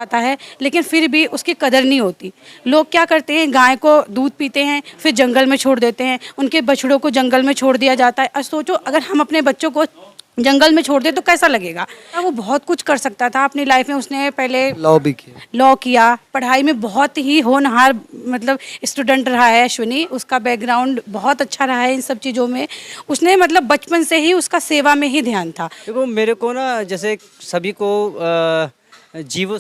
आता है, लेकिन फिर भी उसकी कदर नहीं होती। लोग क्या करते हैं, गाय को दूध पीते हैं, फिर जंगल में छोड़ देते हैं, उनके बछड़ों को जंगल में छोड़ दिया जाता है। अब सोचो, अगर हम अपने बच्चों को जंगल में छोड़ दे तो कैसा लगेगा। वो बहुत कुछ कर सकता था अपनी लाइफ में। उसने पहले लॉ किया, पढ़ाई में बहुत ही होनहार मतलब स्टूडेंट रहा है अश्विनी। उसका बैकग्राउंड बहुत अच्छा रहा है इन सब चीज़ों में। उसने मतलब बचपन से ही उसका सेवा में ही ध्यान था। देखो मेरे को ना, जैसे सभी को जीवों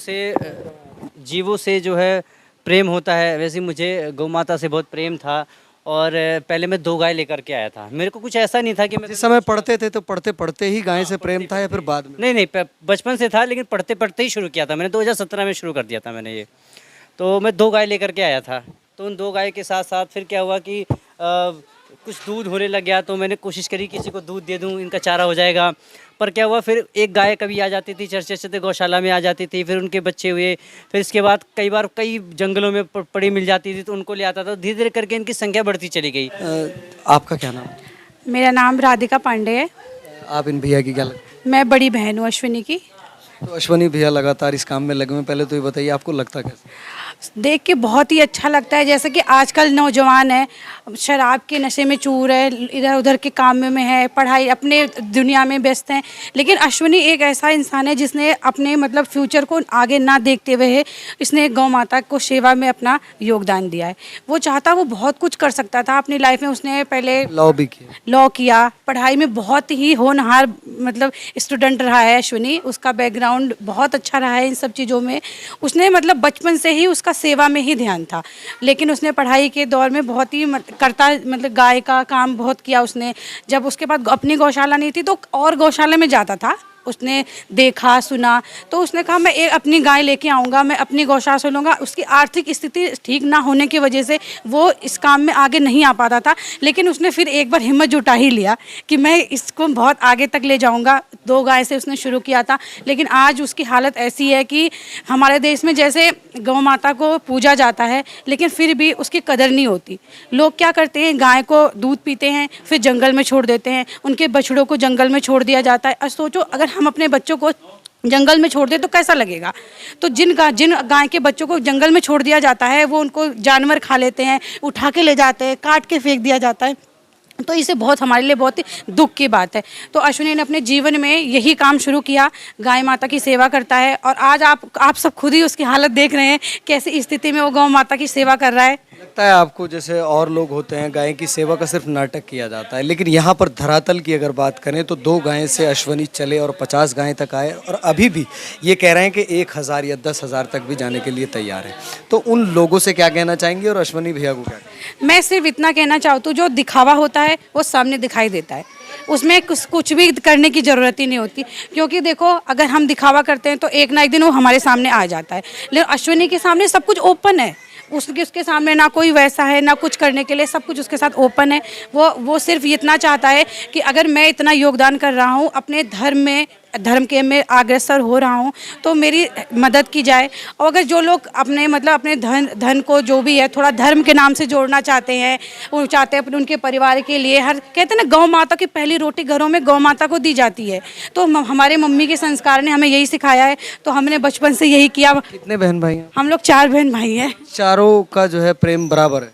से जो है प्रेम होता है, वैसे ही मुझे गौ माता से बहुत प्रेम था। और पहले मैं 2 गाय लेकर के आया था। मेरे को कुछ ऐसा नहीं था कि मैं जिस समय पढ़ते थे तो पढ़ते पढ़ते ही गाय से प्रेम था या फिर बाद में? नहीं बचपन से था, लेकिन पढ़ते पढ़ते ही शुरू किया था मैंने। 2017 में शुरू कर दिया था मैंने ये। तो मैं 2 गाय लेकर के आया था। तो उन 2 गाय के साथ साथ फिर क्या हुआ कि कुछ दूध होने लग गया, तो मैंने कोशिश करी किसी को दूध दे दूं, इनका चारा हो जाएगा। पर क्या हुआ, फिर एक गाय कभी आ जाती थी, चरचे चरते गौशाला में आ जाती थी, फिर उनके बच्चे हुए। फिर इसके बाद कई बार कई जंगलों में पड़ी मिल जाती थी, तो उनको ले आता था। धीरे धीरे करके इनकी संख्या बढ़ती चली गई। आपका क्या नाम है? मेरा नाम राधिका पांडे है। आप इन भैया की क्या लगती? मैं बड़ी बहन हूँ अश्विनी की। तो अश्विनी भैया लगातार इस काम में लगे हुए, पहले तो ये बताइए आपको लगता कैसा? देख के बहुत ही अच्छा लगता है। जैसे कि आजकल नौजवान है, शराब के नशे में चूर है, इधर उधर के काम में है, पढ़ाई अपने दुनिया में व्यस्त हैं। लेकिन अश्विनी एक ऐसा इंसान है जिसने अपने मतलब फ्यूचर को आगे ना देखते हुए इसने गौ माता को सेवा में अपना योगदान दिया है। वो चाहता वो बहुत कुछ कर सकता था अपनी लाइफ में। उसने पहले लॉ किया, पढ़ाई में बहुत ही होनहार मतलब स्टूडेंट रहा है अश्विनी। उसका बैकग्राउंड बहुत अच्छा रहा है इन सब चीज़ों में। उसने मतलब बचपन से ही उसका सेवा में ही ध्यान था। लेकिन उसने पढ़ाई के दौर में बहुत ही मतलब गाय का काम बहुत किया उसने। जब उसके बाद अपनी गौशाला नहीं थी तो और गौशाला में जाता था। उसने देखा सुना तो उसने कहा मैं एक अपनी गाय लेके आऊँगा, मैं अपनी गौशाला से लूँगा। उसकी आर्थिक स्थिति ठीक ना होने की वजह से वो इस काम में आगे नहीं आ पाता था। लेकिन उसने फिर एक बार हिम्मत जुटा ही लिया कि मैं इसको बहुत आगे तक ले जाऊँगा। 2 गाय से उसने शुरू किया था, लेकिन आज उसकी हालत ऐसी है कि हमारे देश में जैसे गौ माता को पूजा जाता है, लेकिन फिर भी उसकी कदर नहीं होती। लोग क्या करते हैं, गाय को दूध पीते हैं, फिर जंगल में छोड़ देते हैं, उनके बछड़ों को जंगल में छोड़ दिया जाता है। और सोचो, अगर हम अपने बच्चों को जंगल में छोड़ दे तो कैसा लगेगा। तो जिन गाय के बच्चों को जंगल में छोड़ दिया जाता है, वो उनको जानवर खा लेते हैं, उठा के ले जाते हैं, काट के फेंक दिया जाता है। तो इसे बहुत हमारे लिए बहुत ही दुख की बात है। तो अश्विनी ने अपने जीवन में यही काम शुरू किया, गाय माता की सेवा करता है। और आज आप सब खुद ही उसकी हालत देख रहे हैं, कैसी स्थिति में वो गौ माता की सेवा कर रहा है। लगता है आपको जैसे और लोग होते हैं गाय की सेवा का सिर्फ नाटक किया जाता है, लेकिन यहाँ पर धरातल की अगर बात करें तो 2 गायें से अश्विनी चले और 50 गायें तक आए, और अभी भी ये कह रहे हैं कि 1000 या 10,000 तक भी जाने के लिए तैयार है। तो उन लोगों से क्या कहना चाहेंगे और अश्विनी भैया को क्या? मैं सिर्फ इतना कहना चाहती हूँ, जो दिखावा होता है वो सामने दिखाई देता है, उसमें कुछ भी करने की ज़रूरत ही नहीं होती। क्योंकि देखो, अगर हम दिखावा करते हैं तो एक ना एक दिन वो हमारे सामने आ जाता है। लेकिन अश्विनी के सामने सब कुछ ओपन है। उसके सामने ना कोई वैसा है, ना कुछ करने के लिए, सब कुछ उसके साथ ओपन है। वो सिर्फ इतना चाहता है कि अगर मैं इतना योगदान कर रहा हूँ अपने धर्म के में अग्रसर हो रहा हूँ, तो मेरी मदद की जाए। और अगर जो लोग अपने मतलब अपने धन को जो भी है थोड़ा धर्म के नाम से जोड़ना चाहते हैं, वो चाहते हैं अपने उनके परिवार के लिए, हर कहते हैं ना, गौ माता की पहली रोटी घरों में गौ माता को दी जाती है। तो हमारे मम्मी के संस्कार ने हमें यही सिखाया है, तो हमने बचपन से यही किया। कितने बहन भाई हैं? हम लोग 4 बहन भाई हैं। चारों का जो है प्रेम बराबर है?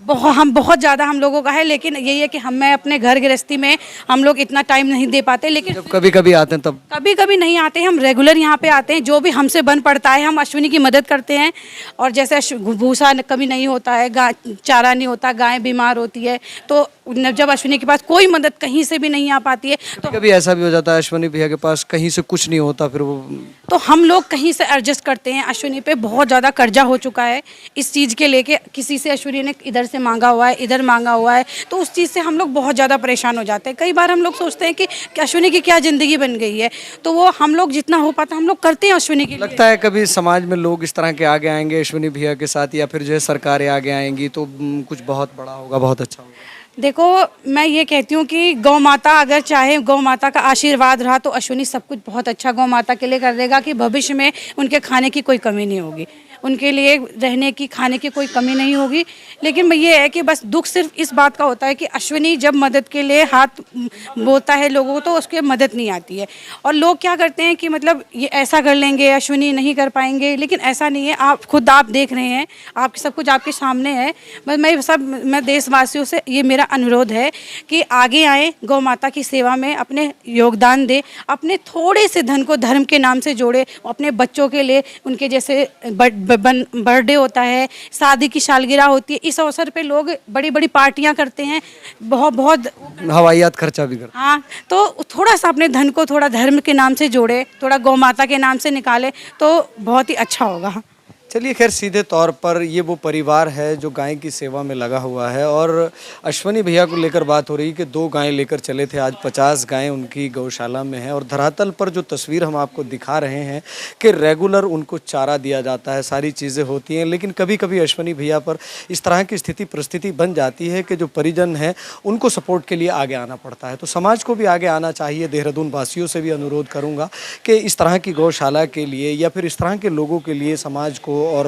बहुत ज़्यादा हम लोगों का है। लेकिन यही है कि मैं अपने घर गृहस्थी में हम लोग इतना टाइम नहीं दे पाते। लेकिन जब कभी कभी आते हैं तब? कभी कभी नहीं आते, हम रेगुलर यहाँ पे आते हैं। जो भी हमसे बन पड़ता है हम अश्विनी की मदद करते हैं। और जैसे भूसा कभी नहीं होता है, चारा नहीं होता, गाय बीमार होती है, तो जब अश्विनी के पास कोई मदद कहीं से भी नहीं आ पाती है, तो कभी ऐसा भी हो जाता है अश्विनी भैया के पास कहीं से कुछ नहीं होता, फिर वो तो हम लोग कहीं से एडजस्ट करते हैं। अश्विनी पे बहुत ज़्यादा कर्जा हो चुका है इस चीज़ के लेके। किसी से अश्विनी ने इधर से मांगा हुआ है, इधर मांगा हुआ है, तो उस चीज़ से हम लोग बहुत ज़्यादा परेशान हो जाते हैं। कई बार हम लोग सोचते हैं कि अश्विनी की क्या ज़िंदगी बन गई है, तो वो हम लोग जितना हो पाता हम लोग करते हैं अश्विनी के लिए। लगता है कभी समाज में लोग इस तरह के आगे आएंगे अश्विनी भैया के साथ, या फिर जो है सरकारें आगे आएंगी तो कुछ बहुत बड़ा होगा, बहुत अच्छा होगा? देखो, मैं ये कहती हूँ कि गौ माता अगर चाहे, गौ माता का आशीर्वाद रहा तो अश्विनी सब कुछ बहुत अच्छा गौ माता के लिए कर देगा कि भविष्य में उनके खाने की कोई कमी नहीं होगी। उनके लिए रहने की, खाने की कोई कमी नहीं होगी। लेकिन ये है कि बस दुख सिर्फ इस बात का होता है कि अश्विनी जब मदद के लिए हाथ बोता है लोगों को, तो उसके मदद नहीं आती है। और लोग क्या करते हैं कि मतलब ये ऐसा कर लेंगे, अश्विनी नहीं कर पाएंगे, लेकिन ऐसा नहीं है। आप देख रहे हैं, आप सब कुछ आपके सामने है। बस मैं देशवासियों से ये मेरा अनुरोध है कि आगे आए, गौ माता की सेवा में अपने योगदान दे, अपने थोड़े से धन को धर्म के नाम से जोड़े, अपने बच्चों के लिए, उनके जैसे बर्थडे होता है, शादी की सालगिरह होती है, इस अवसर पे लोग बड़ी बड़ी पार्टियां करते हैं, बहुत बहुत हवाइयात खर्चा भी करते हाँ, तो थोड़ा सा अपने धन को थोड़ा धर्म के नाम से जोड़े, थोड़ा गौ माता के नाम से निकाले तो बहुत ही अच्छा होगा। चलिए, खैर सीधे तौर पर ये वो परिवार है जो गाय की सेवा में लगा हुआ है। और अश्वनी भैया को लेकर बात हो रही कि 2 गायें लेकर चले थे, आज 50 गायें उनकी गौशाला में हैं। और धरातल पर जो तस्वीर हम आपको दिखा रहे हैं कि रेगुलर उनको चारा दिया जाता है, सारी चीज़ें होती हैं। लेकिन कभी कभी अश्वनी भैया पर इस तरह की स्थिति परिस्थिति बन जाती है कि जो परिजन हैं उनको सपोर्ट के लिए आगे आना पड़ता है। तो समाज को भी आगे आना चाहिए। देहरादून वासियों से भी अनुरोध करूँगा कि इस तरह की गौशाला के लिए या फिर इस तरह के लोगों के लिए समाज को और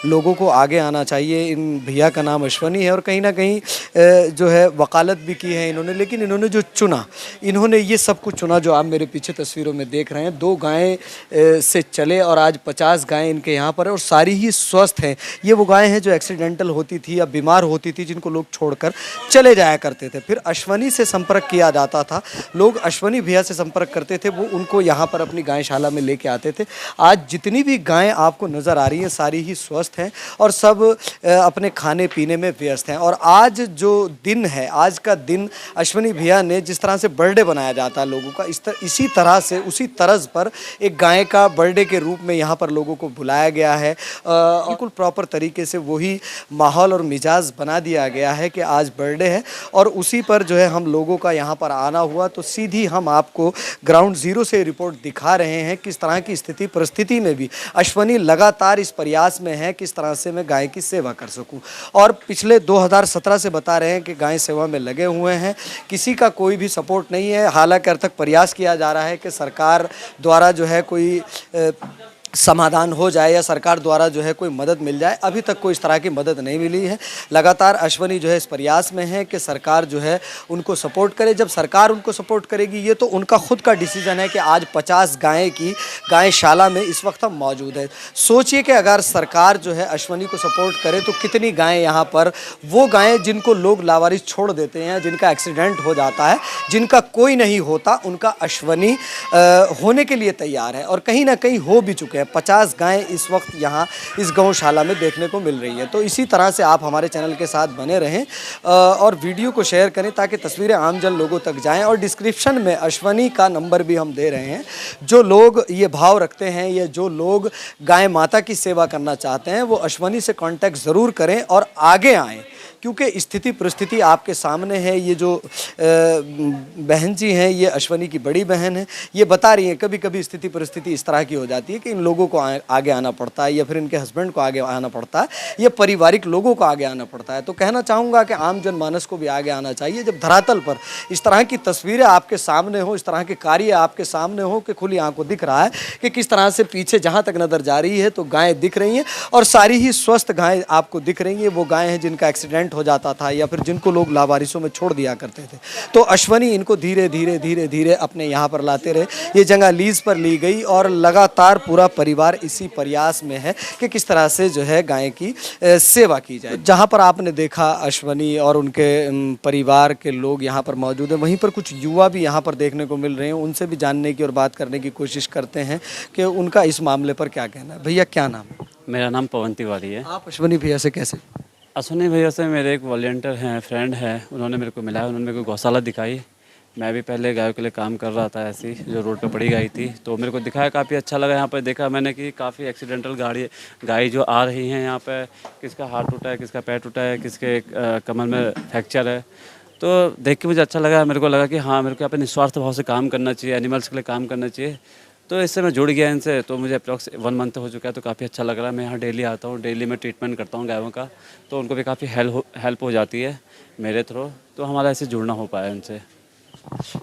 लोगों को आगे आना चाहिए। इन भैया का नाम अश्वनी है और कहीं ना कहीं जो है वकालत भी की है इन्होंने। लेकिन इन्होंने जो चुना, इन्होंने ये सब कुछ चुना जो आप मेरे पीछे तस्वीरों में देख रहे हैं। 2 गायें से चले और आज 50 गायें इनके यहाँ पर है और सारी ही स्वस्थ हैं। ये वो गायें हैं जो एक्सीडेंटल होती थी या बीमार होती थी, जिनको लोग छोड़कर चले जाया करते थे। फिर अश्वनी से संपर्क किया जाता था, लोग अश्वनी भैया से संपर्क करते थे, वो उनको यहाँ पर अपनी गायशाला में लेके आते थे। आज जितनी भी गायें आपको नज़र आ रही हैं सारी ही स्वस्थ हैं और सब अपने खाने पीने में व्यस्त हैं। और आज जो दिन है, आज का दिन अश्वनी भैया ने जिस तरह से बर्थडे बनाया जाता है लोगों का, इसी तरह से उसी तर्ज पर एक गाय का बर्थडे के रूप में यहाँ पर लोगों को बुलाया गया है। बिल्कुल प्रॉपर तरीके से वही माहौल और मिजाज बना दिया गया है कि आज बर्थडे है और उसी पर जो है हम लोगों का यहाँ पर आना हुआ। तो सीधी हम आपको ग्राउंड ज़ीरो से रिपोर्ट दिखा रहे हैं किस तरह की स्थिति परिस्थिति में भी अश्वनी लगातार इस प्रयास में है किस तरह से मैं गाय की सेवा कर सकूं। और पिछले 2017 से बता रहे हैं कि गाय सेवा में लगे हुए हैं, किसी का कोई भी सपोर्ट नहीं है। हालांकि अर्थक प्रयास किया जा रहा है कि सरकार द्वारा जो है कोई समाधान हो जाए या सरकार द्वारा जो है कोई मदद मिल जाए। अभी तक कोई इस तरह की मदद नहीं मिली है। लगातार अश्वनी जो है इस प्रयास में है कि सरकार जो है उनको सपोर्ट करे। जब सरकार उनको सपोर्ट करेगी, ये तो उनका खुद का डिसीजन है कि आज 50 गायें की गायशाला में इस वक्त हम मौजूद है। सोचिए कि अगर सरकार जो है अश्वनी को सपोर्ट करे तो कितनी गायें यहाँ पर, वो गायें जिनको लोग लावारिस छोड़ देते हैं, जिनका एक्सीडेंट हो जाता है, जिनका कोई नहीं होता, उनका अश्वनी होने के लिए तैयार है और कहीं ना कहीं हो भी चुके हैं। 50 गायें इस वक्त यहाँ इस गौशाला में देखने को मिल रही है। तो इसी तरह से आप हमारे चैनल के साथ बने रहें और वीडियो को शेयर करें ताकि तस्वीरें आमजन लोगों तक जाएं। और डिस्क्रिप्शन में अश्वनी का नंबर भी हम दे रहे हैं। जो लोग ये भाव रखते हैं या जो लोग गाय माता की सेवा करना चाहते हैं वो अश्वनी से कांटेक्ट ज़रूर करें और आगे आएँ, क्योंकि स्थिति परिस्थिति आपके सामने है। ये जो बहन जी हैं, ये अश्वनी की बड़ी बहन है, ये बता रही हैं कभी कभी स्थिति परिस्थिति इस तरह की हो जाती है कि इन लोगों को आगे आना पड़ता है या फिर इनके हस्बैंड को आगे आना पड़ता है या पारिवारिक लोगों को आगे आना पड़ता है। तो कहना चाहूँगा कि आम जनमानस को भी आगे आना चाहिए। जब धरातल पर इस तरह की तस्वीरें आपके सामने हो, इस तरह के कार्य आपके सामने हो कि खुली आंखों दिख रहा है कि किस तरह से पीछे जहाँ तक नज़र जा रही है तो गायें दिख रही हैं और सारी ही स्वस्थ गायें आपको दिख रही हैं। वो गायें हैं जिनका एक्सीडेंट हो जाता था या फिर जिनको लोग लावारिसों में छोड़ दिया करते थे। तो अश्वनी इनको धीरे धीरे धीरे धीरे अपने यहाँ पर लाते रहे। ये जगह लीज पर ली गई और लगातार पूरा परिवार इसी प्रयास में है कि किस तरह से जो है गाय की सेवा की जाए। जहाँ पर आपने देखा अश्वनी और उनके परिवार के लोग यहाँ पर मौजूद हैं, वहीं पर कुछ युवा भी यहाँ पर देखने को मिल रहे हैं। उनसे भी जानने की और बात करने की कोशिश करते हैं कि उनका इस मामले पर क्या कहना है। भैया क्या नाम है? मेरा नाम पवन तिवारी है। आप अश्वनी भैया से कैसे? अश्वनी भैया से मेरे एक वॉलंटियर हैं, फ्रेंड है, उन्होंने मेरे को मिलाया, उन्होंने मेरे को गौशाला दिखाई। मैं भी पहले गायों के लिए काम कर रहा था, ऐसी जो रोड पे पड़ी गाय थी, तो मेरे को दिखाया, काफ़ी अच्छा लगा। यहाँ पर देखा मैंने कि काफ़ी एक्सीडेंटल गाय जो आ रही हैं यहाँ पे, किसका हाथ टूटा है, किसका पैर टूटा है, किसके कमर में फ्रैक्चर है। तो देख के मुझे अच्छा लगा। मेरे को लगा कि हाँ, मेरे को यहाँ पे निस्वार्थ भाव से काम करना चाहिए, एनिमल्स के लिए काम करना चाहिए। तो इससे मैं जुड़ गया इनसे। तो मुझे अप्रॉक्स 1 मंथ हो चुका है, तो काफ़ी अच्छा लग रहा है। मैं यहाँ डेली आता हूँ, डेली मैं ट्रीटमेंट करता हूँ गायों का, तो उनको भी काफ़ी हेल्प हो जाती है मेरे थ्रू। तो हमारा ऐसे जुड़ना हो पाया इनसे।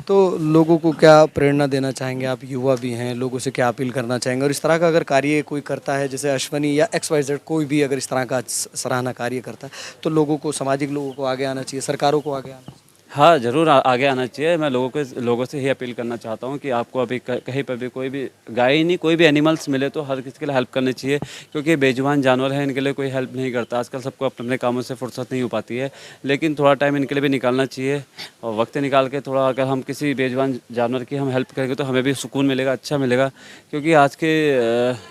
तो लोगों को क्या प्रेरणा देना चाहेंगे? आप युवा भी हैं, लोगों से क्या अपील करना चाहेंगे? और इस तरह का अगर कार्य कोई करता है, जैसे अश्वनी या XYZ कोई भी अगर इस तरह का सराहना कार्य करता है, तो लोगों को, सामाजिक लोगों को आगे आना चाहिए, सरकारों को आगे आना चाहिए। हाँ, ज़रूर आगे आना चाहिए। मैं लोगों से ही अपील करना चाहता हूँ कि आपको अभी कहीं पर भी कोई भी गाय ही नहीं, कोई भी एनिमल्स मिले तो हर किसी के लिए हेल्प करनी चाहिए, क्योंकि बेजुबान जानवर हैं, इनके लिए कोई हेल्प नहीं करता। आजकल सबको अपने अपने कामों से फुर्सत नहीं हो पाती है, लेकिन थोड़ा टाइम इनके लिए भी निकालना चाहिए। और वक्त निकाल के थोड़ा अगर हम किसी बेजुबान जानवर की हम हेल्प करेंगे तो हमें भी सुकून मिलेगा, अच्छा मिलेगा। क्योंकि आज के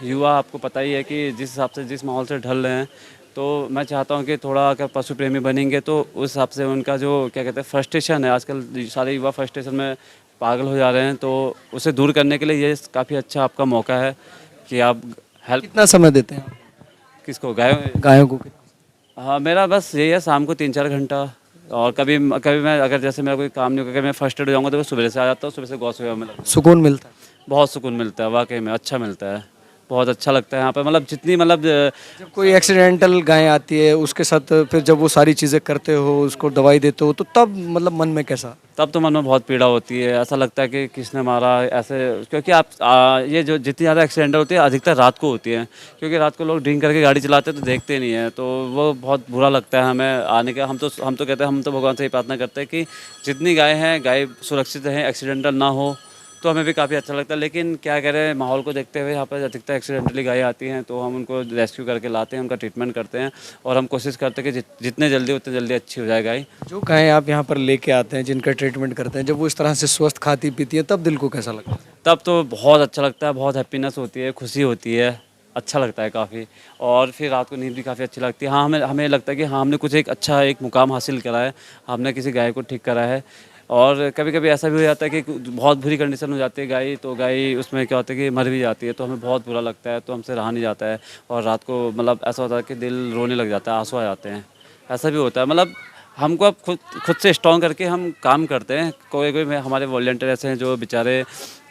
युवा, आपको पता ही है कि जिस हिसाब से, जिस माहौल से ढल रहे हैं, तो मैं चाहता हूँ कि थोड़ा अगर पशु प्रेमी बनेंगे तो उस हिसाब से उनका जो क्या कहते हैं फ्रस्ट्रेशन है, आजकल सारे युवा फ्रस्ट्रेशन में पागल हो जा रहे हैं, तो उसे दूर करने के लिए ये काफ़ी अच्छा आपका मौका है कि आप हेल्प। कितना समय देते हैं आप किसको? गायों? गायों को? हाँ, मेरा बस यही है, शाम को 3-4 घंटा। और कभी कभी मैं, अगर जैसे मेरा कोई काम नहीं होगा, अगर मैं फर्स्टेड हो जाऊँगा तो मैं सुबह से आ जाता हूँ, सुबह से गौ सेवा में लगता हूँ। सुकून मिलता है? बहुत सुकून मिलता है, वाकई में अच्छा मिलता है, बहुत अच्छा लगता है यहाँ पे। मतलब जितनी मतलब जब कोई एक्सीडेंटल गाय आती है उसके साथ फिर जब वो सारी चीज़ें करते हो, उसको दवाई देते हो, तो तब मतलब मन में कैसा? तब तो मन में बहुत पीड़ा होती है, ऐसा लगता है कि किसने मारा ऐसे। क्योंकि आप ये जो जितनी ज़्यादा एक्सीडेंट होती है अधिकतर रात को होती है, क्योंकि रात को लोग ड्रिंक करके गाड़ी चलाते हैं तो देखते नहीं है, तो वो बहुत बुरा लगता है हमें आने का। हम तो कहते हैं, हम तो भगवान से ही प्रार्थना करते हैं कि जितनी गाय हैं, गाय सुरक्षित रहें, एक्सीडेंटल ना हो, तो हमें भी काफ़ी अच्छा लगता है। लेकिन क्या करें, माहौल को देखते हुए यहाँ पर अधिकतर एक्सीडेंटली गाय आती हैं, तो हम उनको रेस्क्यू करके लाते हैं, उनका ट्रीटमेंट करते हैं, और हम कोशिश करते हैं कि जितने जल्दी उतने जल्दी अच्छी हो जाए गाय। जो गायें आप यहाँ पर लेके आते हैं, जिनका ट्रीटमेंट करते हैं, जब वो इस तरह से स्वस्थ खाती पीती है, तब दिल को कैसा लगता है? तब तो बहुत अच्छा लगता है, बहुत हैप्पीनेस होती है, खुशी होती है, अच्छा लगता है काफ़ी। और फिर रात को नींद भी काफ़ी अच्छी लगती है। हाँ, हमें लगता है कि हाँ, हमने कुछ एक अच्छा एक मुकाम हासिल करा है, हमने किसी गाय को ठीक करा है। और कभी कभी ऐसा भी हो जाता है कि बहुत बुरी कंडीशन हो जाती है गाय, तो गाय उसमें क्या होता है कि मर भी जाती है, तो हमें बहुत बुरा लगता है, तो हमसे रहा नहीं जाता है। और रात को मतलब ऐसा होता है कि दिल रोने लग जाता है, आंसू आ जाते हैं, ऐसा भी होता है। मतलब हमको अब खुद से स्ट्रॉन्ग करके हम काम करते हैं। कोई हमारे वॉलंटियर ऐसे हैं जो बेचारे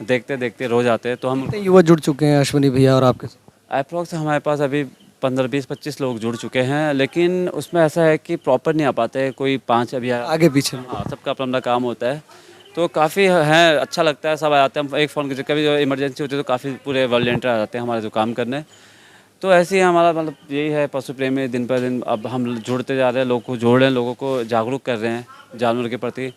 देखते देखते रो जाते हैं, तो हम कितने युवा जुड़ चुके हैं अश्वनी भैया और आपके साथ? अप्रॉक्स हमारे पास अभी 15-20-25 लोग जुड़ चुके हैं, लेकिन उसमें ऐसा है कि प्रॉपर नहीं आ पाते, कोई 5 अभी आगे पीछे? हाँ, सबका अपना अपना काम होता है, तो काफ़ी है, अच्छा लगता है, सब आ जाते हैं। हम एक फ़ोन की कभी जो इमरजेंसी होती है तो काफ़ी पूरे वॉलंटियर आ जाते हैं हमारे जो काम करने। तो ऐसे ही हमारा मतलब यही है, पशु प्रेमी दिन पर दिन अब हम जुड़ते जा रहे हैं, लोगों को जोड़ रहे हैं, लोगों को जागरूक कर रहे हैं जानवर के प्रति।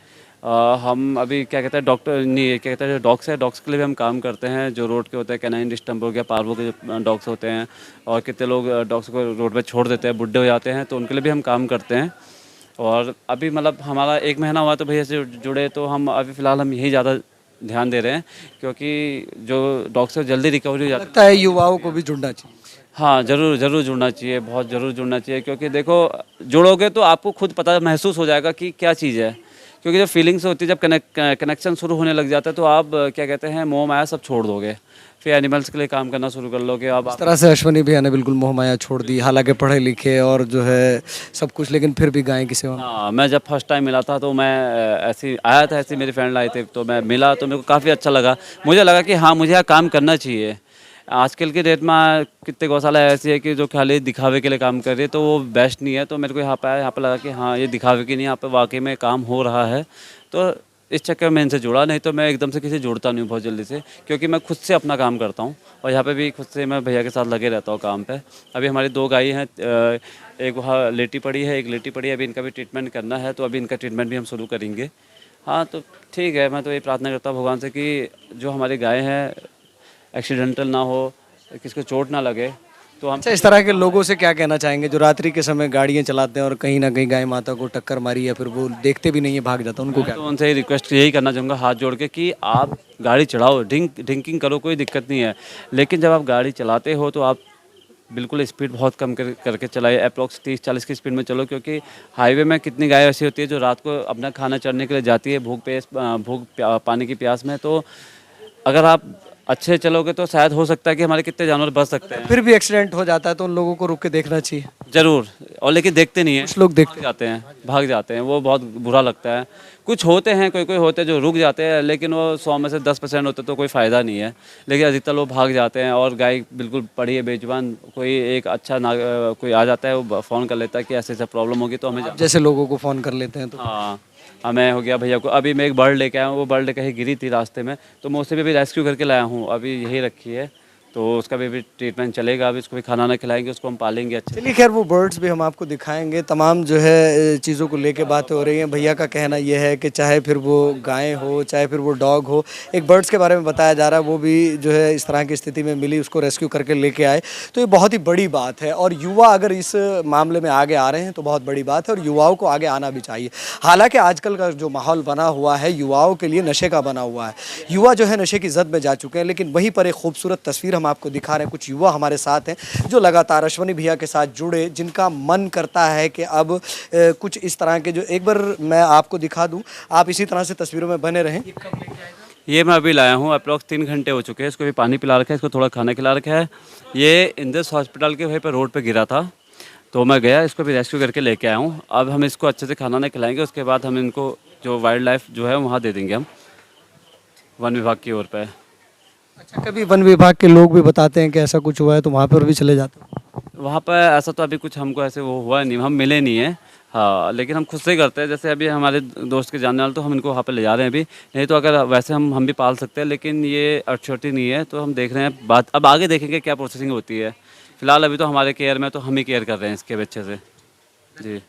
हम अभी क्या कहते हैं, डॉक्टर नहीं, क्या कहते हैं, जो डॉग्स है, डॉग्स के लिए भी हम काम करते हैं, जो रोड के होते हैं, कैनाइन डिस्टम्प हो गया, पार्वो के जो डॉग्स होते हैं, और कितने लोग डॉग्स को रोड पे छोड़ देते हैं, बुड्ढे हो जाते हैं, तो उनके लिए भी हम काम करते हैं। और अभी मतलब हमारा 1 महीना हुआ तो भैया से जुड़े, तो हम अभी फ़िलहाल हम यही ज़्यादा ध्यान दे रहे हैं, क्योंकि जो डॉग्स है जल्दी रिकवरी हो जाती है। लगता है युवाओं को भी जुड़ना चाहिए। हाँ, ज़रूर ज़रूर जुड़ना चाहिए, बहुत ज़रूर जुड़ना चाहिए, क्योंकि देखो जुड़ोगे तो आपको खुद पता महसूस हो जाएगा कि क्या चीज़ है। क्योंकि जब फीलिंग्स होती है, जब कनेक्शन शुरू होने लग जाता है, तो आप क्या कहते हैं, मोह माया सब छोड़ दोगे, फिर एनिमल्स के लिए काम करना शुरू कर लोगे। अब इस तरह से अश्वनी भैया ने बिल्कुल मोह माया छोड़ दी, हालांकि पढ़े लिखे और जो है सब कुछ, लेकिन फिर भी गाय की सेवा में। हाँ, मैं जब फर्स्ट टाइम मिला था तो मैं ऐसे आया था, ऐसे मेरे फ्रेंड आए थे, तो मैं मिला तो मेरे को काफ़ी अच्छा लगा। मुझे लगा कि हाँ, मुझे यहाँ काम करना चाहिए। आजकल के डेट में कितने गौशाला ऐसी है कि जो खाली दिखावे के लिए काम कर रही है, तो वो बेस्ट नहीं है। तो मेरे को यहाँ पे आया, यहाँ पे लगा कि हाँ, ये दिखावे की नहीं, यहाँ पे वाकई में काम हो रहा है। तो इस चक्कर में इनसे जुड़ा, नहीं तो मैं एकदम से किसी जुड़ता नहीं हूँ बहुत जल्दी से, क्योंकि मैं खुद से अपना काम करता हूँ, और यहाँ पे भी खुद से मैं भैया के साथ लगे रहता हूँ काम पे। अभी हमारी 2 गाय हैं, एक वहाँ लेटी पड़ी है, एक लेटी पड़ी है, अभी इनका भी ट्रीटमेंट करना है, तो अभी इनका ट्रीटमेंट भी हम शुरू करेंगे। हाँ, तो ठीक है, मैं तो ये प्रार्थना करता हूँ भगवान से कि जो हमारी गाय हैं एक्सीडेंटल ना हो, किसी को चोट ना लगे, तो हम। अच्छा, इस तरह के लोगों से क्या कहना चाहेंगे जो रात्रि के समय गाड़ियाँ चलाते हैं और कहीं ना कहीं गाय माता को टक्कर मारी या फिर वो देखते भी नहीं है, भाग जाता है, उनको क्या? तो उनसे ही रिक्वेस्ट यही करना चाहूँगा हाथ जोड़ के कि आप गाड़ी चलाओ, ड्रिंकिंग करो, कोई दिक्कत नहीं है, लेकिन जब आप गाड़ी चलाते हो तो आप बिल्कुल स्पीड बहुत कम करके चलाइए, अप्रॉक्स 30-40 की स्पीड में चलो, क्योंकि हाईवे में कितनी गाय ऐसी होती है जो रात को अपना खाना चढ़ने के लिए जाती है पानी की प्यास में। तो अगर आप अच्छे चलोगे तो शायद हो सकता है कि हमारे कितने जानवर बच सकते हैं। फिर भी एक्सीडेंट हो जाता है तो उन लोगों को रुक के देखना चाहिए। ज़रूर, और लेकिन देखते नहीं हैं, कुछ लोग देखते भाग जाते हैं, वो बहुत बुरा लगता है। कुछ होते हैं, कोई होते हैं जो रुक जाते हैं, लेकिन वो 100 में से 10% होते तो कोई फ़ायदा नहीं है, लेकिन अधिकतर लोग भाग जाते हैं। और गाय बिल्कुल पड़ी है बेजुबान, कोई एक अच्छा कोई आ जाता है, वो फ़ोन कर लेता है कि ऐसे ऐसे प्रॉब्लम होगी, तो हमें जैसे लोगों को फ़ोन कर लेते हैं तो हाँ, हमें हो गया भैया को। अभी मैं एक बर्ड लेके आया हूँ, वो बर्ड कहीं गिरी थी रास्ते में, तो मैं उसे भी अभी रेस्क्यू करके लाया हूँ, अभी यही रखी है, तो उसका भी ट्रीटमेंट चलेगा। अभी उसको भी खाना ना खिलाएंगे, उसको हम पालेंगे अच्छे। चलिए खैर वो बर्ड्स भी हम आपको दिखाएंगे। तमाम जो है चीज़ों को लेके बातें हो रही हैं। भैया का कहना ये है कि चाहे फिर वो गाय हो, चाहे फिर वो डॉग हो, एक बर्ड्स के बारे में बताया जा रहा है, वो भी जो है इस तरह की स्थिति में मिली, उसको रेस्क्यू करके लेके आए, तो ये बहुत ही बड़ी बात है। और युवा अगर इस मामले में आगे आ रहे हैं तो बहुत बड़ी बात है, और युवाओं को आगे आना भी चाहिए। हालांकि आजकल का जो माहौल बना हुआ है युवाओं के लिए नशे का बना हुआ है, युवा जो है नशे की जद में जा चुके हैं, लेकिन वहीं पर एक खूबसूरत तस्वीर हम आपको दिखा रहे हैं। कुछ युवा हमारे साथ हैं जो लगातार अश्वनी भैया के साथ जुड़े, जिनका मन करता है कि अब कुछ इस तरह के जो, एक बार मैं आपको दिखा दूं, आप इसी तरह से तस्वीरों में बने रहें। ये मैं अभी लाया हूँ, अप्रॉक्स 3 घंटे हो चुके हैं। इसको भी पानी पिला रखा है, इसको थोड़ा खाना खिला रखा है। ये इंदस हॉस्पिटल के वहीं पर रोड पे गिरा था, तो मैं गया, इसको भी रेस्क्यू करके लेके आया हूँ। अब हम इसको अच्छे से खाना नहीं खिलाएंगे, उसके बाद हम इनको जो वाइल्ड लाइफ जो है वहाँ दे देंगे, हम वन विभाग की ओर पे। अच्छा, कभी वन विभाग के लोग भी बताते हैं कि ऐसा कुछ हुआ है तो वहाँ पर भी चले जाते हैं? वहाँ पर ऐसा तो अभी कुछ हमको ऐसे वो हुआ नहीं, हम मिले नहीं हैं। हाँ, लेकिन हम खुद से ही करते हैं। जैसे अभी हमारे दोस्त के जानने वाले, तो हम इनको वहाँ पे ले जा रहे हैं अभी। नहीं तो अगर वैसे हम भी पाल सकते हैं, लेकिन ये अक्षोटी नहीं है, तो हम देख रहे हैं, बात अब आगे देखेंगे क्या प्रोसेसिंग होती है। फिलहाल अभी तो हमारे केयर में, तो हम ही केयर कर रहे हैं इसके बच्चे से जी।